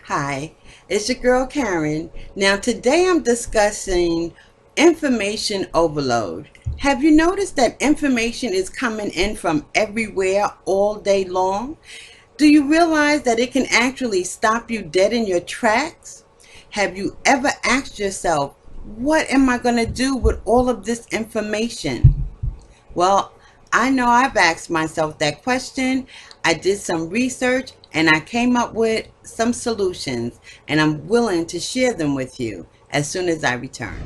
Hi, it's your girl Karen. Now, today I'm discussing information overload. Have you noticed that information is coming in from everywhere all day long? Do you realize that it can actually stop you dead in your tracks? Have you ever asked yourself, what am I going to do with all of this information? Well, I know I've asked myself that question. I did some research and I came up with some solutions, and I'm willing to share them with you as soon as I return.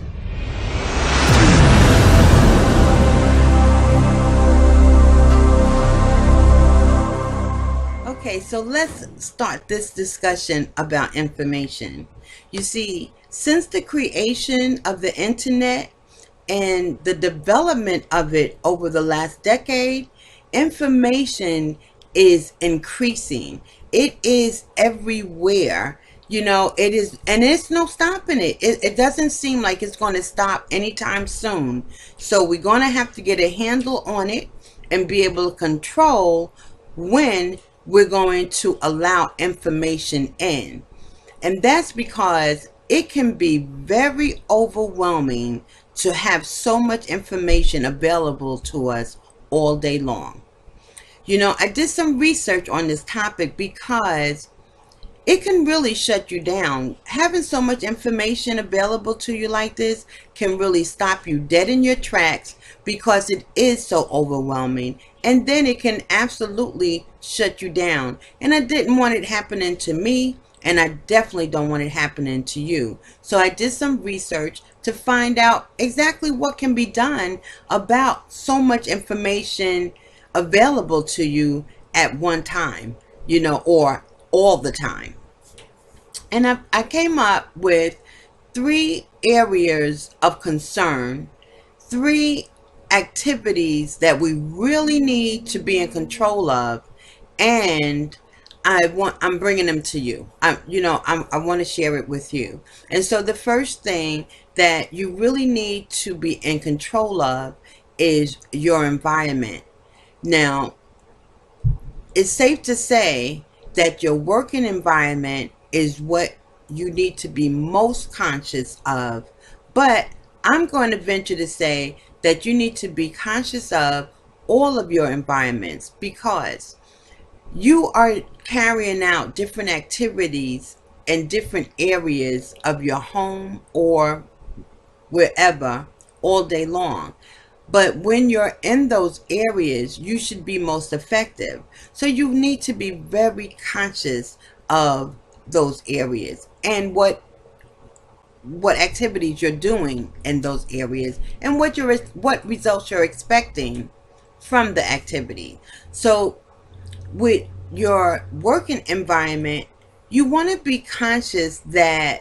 Okay, so let's start this discussion about information. You see, since the creation of the internet and the development of it over the last decade, information is increasing. It is everywhere. It is, and it's no stopping it. It doesn't seem like it's going to stop anytime soon. So we're going to have to get a handle on it and be able to control when we're going to allow information in. And that's because it can be very overwhelming to have so much information available to us all day long. I did some research on this topic because it can really shut you down. Having so much information available to you like this can really stop you dead in your tracks because it is so overwhelming. And then it can absolutely shut you down. And I didn't want it happening to me, and I definitely don't want it happening to you. So I did some research to find out exactly what can be done about so much information available to you at one time, or all the time. And I came up with three areas of concern, three activities that we really need to be in control of, and I'm bringing them to you. I want to share it with you. And so the first thing that you really need to be in control of is your environment. Now, it's safe to say that your working environment is what you need to be most conscious of. But I'm going to venture to say that you need to be conscious of all of your environments, because you are carrying out different activities in different areas of your home or wherever all day long. But when you're in those areas, you should be most effective. So you need to be very conscious of those areas and what activities you're doing in those areas, and what results you're expecting from the activity. So with your working environment, you want to be conscious that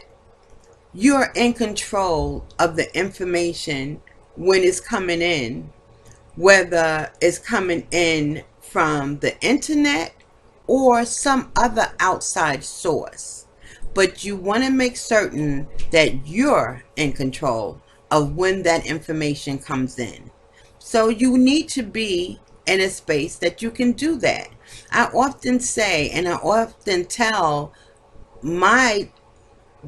you're in control of the information when it's coming in, whether it's coming in from the internet or some other outside source. But you want to make certain that you're in control of when that information comes in. So you need to be in a space that you can do that. I often say, and I often tell my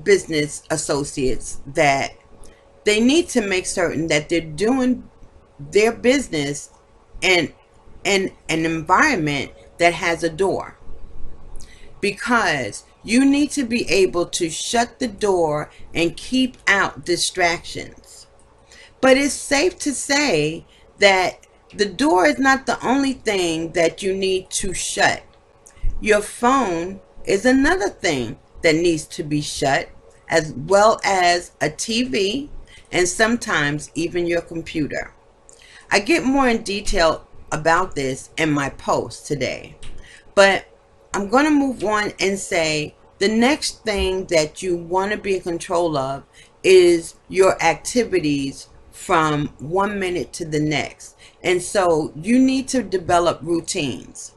business associates that they need to make certain that they're doing their business in an environment that has a door, because you need to be able to shut the door and keep out distractions. But it's safe to say that the door is not the only thing that you need to shut. Your phone is another thing that needs to be shut, as well as a TV and sometimes even your computer. I get more in detail about this in my post today, but I'm going to move on and say the next thing that you want to be in control of is your activities from 1 minute to the next. And so you need to develop routines.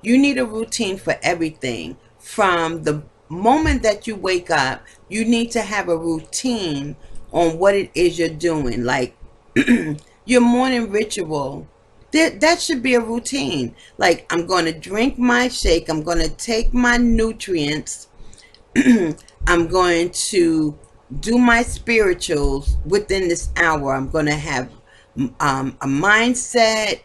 You need a routine for everything. From the moment that you wake up, you need to have a routine on what it is you're doing. Like your morning ritual, that should be a routine. Like, I'm going to drink my shake, I'm going to take my nutrients I'm going to do my spirituals within this hour. I'm going to have a mindset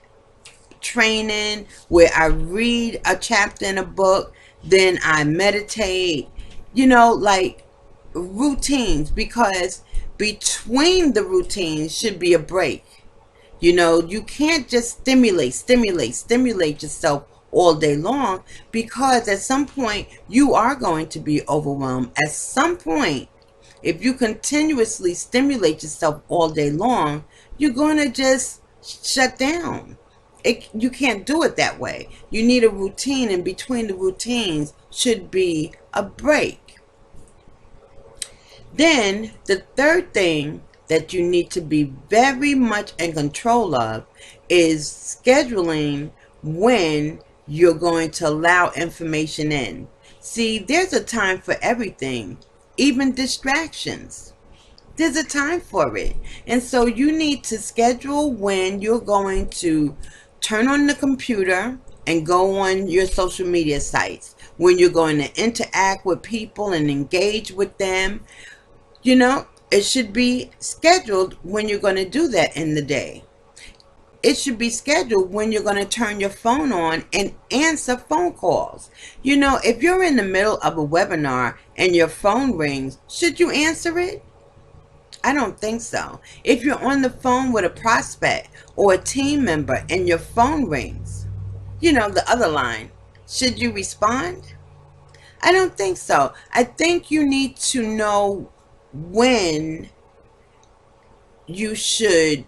training where I read a chapter in a book, then I meditate, like routines, because between the routines should be a break. You can't just stimulate yourself all day long, because at some point you are going to be overwhelmed. At some point, if you continuously stimulate yourself all day long, you're going to just shut down. You can't do it that way. You need a routine, and between the routines should be a break. Then the third thing that you need to be very much in control of is scheduling when you're going to allow information in. See, there's a time for everything, even distractions. There's a time for it. And so you need to schedule when you're going to turn on the computer and go on your social media sites, when you're going to interact with people and engage with them. It should be scheduled when you're going to do that in the day. It should be scheduled when you're going to turn your phone on and answer phone calls. If you're in the middle of a webinar and your phone rings, should you answer it? I don't think so. If you're on the phone with a prospect or a team member and your phone rings, the other line, should you respond? I don't think so. I think you need to know when you should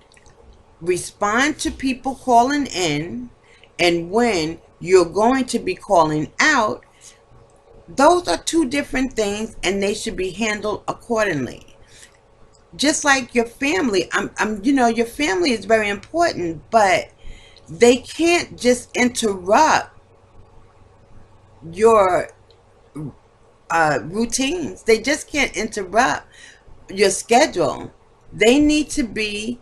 respond to people calling in and when you're going to be calling out. Those are two different things, and they should be handled accordingly. Just like your family, your family is very important, but they can't just interrupt your routines. They just can't interrupt your schedule. They need to be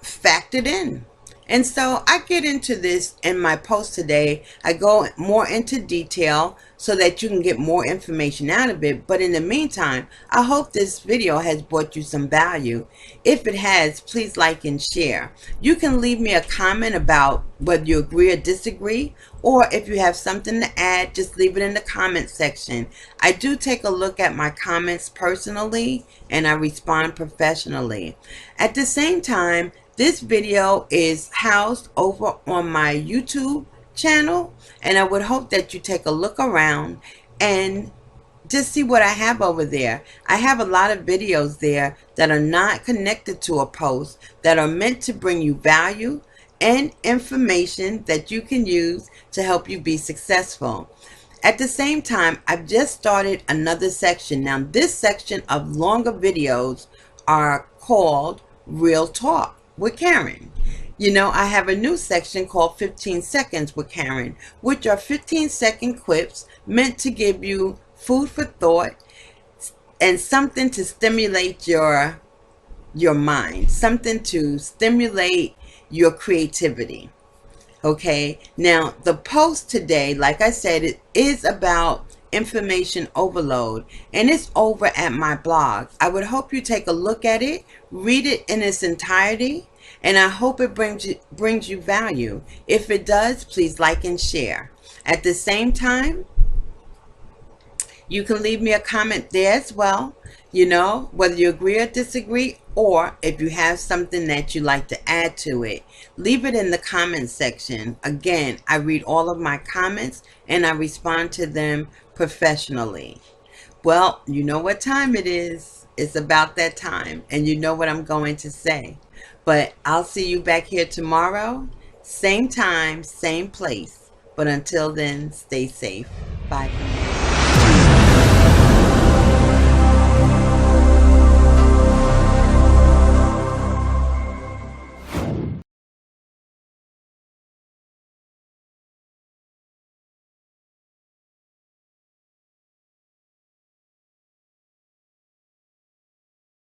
factored in. And so I get into this in my post today. I go more into detail so that you can get more information out of it. But in the meantime, I hope this video has brought you some value. If it has, please like and share. You can leave me a comment about whether you agree or disagree, or if you have something to add, just leave it in the comment section. I do take a look at my comments personally, and I respond professionally. At the same time, this video is housed over on my YouTube channel, and I would hope that you take a look around and just see what I have over there. I have a lot of videos there that are not connected to a post, that are meant to bring you value and information that you can use to help you be successful. At the same time, I've just started another section. Now, this section of longer videos are called Real Talk with Karen. I have a new section called 15 Seconds with Karen, which are 15-second clips meant to give you food for thought and something to stimulate your mind, something to stimulate your creativity. Okay, now the post today, like I said, it is about information overload, and it's over at my blog. I would hope you take a look at it, read it in its entirety, and I hope it brings you value. If it does, please like and share. At the same time, you can leave me a comment there as well, whether you agree or disagree, or if you have something that you'd like to add to it, leave it in the comment section. Again, I read all of my comments and I respond to them professionally. Well, you know what time it is. It's about that time, and you know what I'm going to say. But I'll see you back here tomorrow, same time, same place. But until then, stay safe. Bye for now.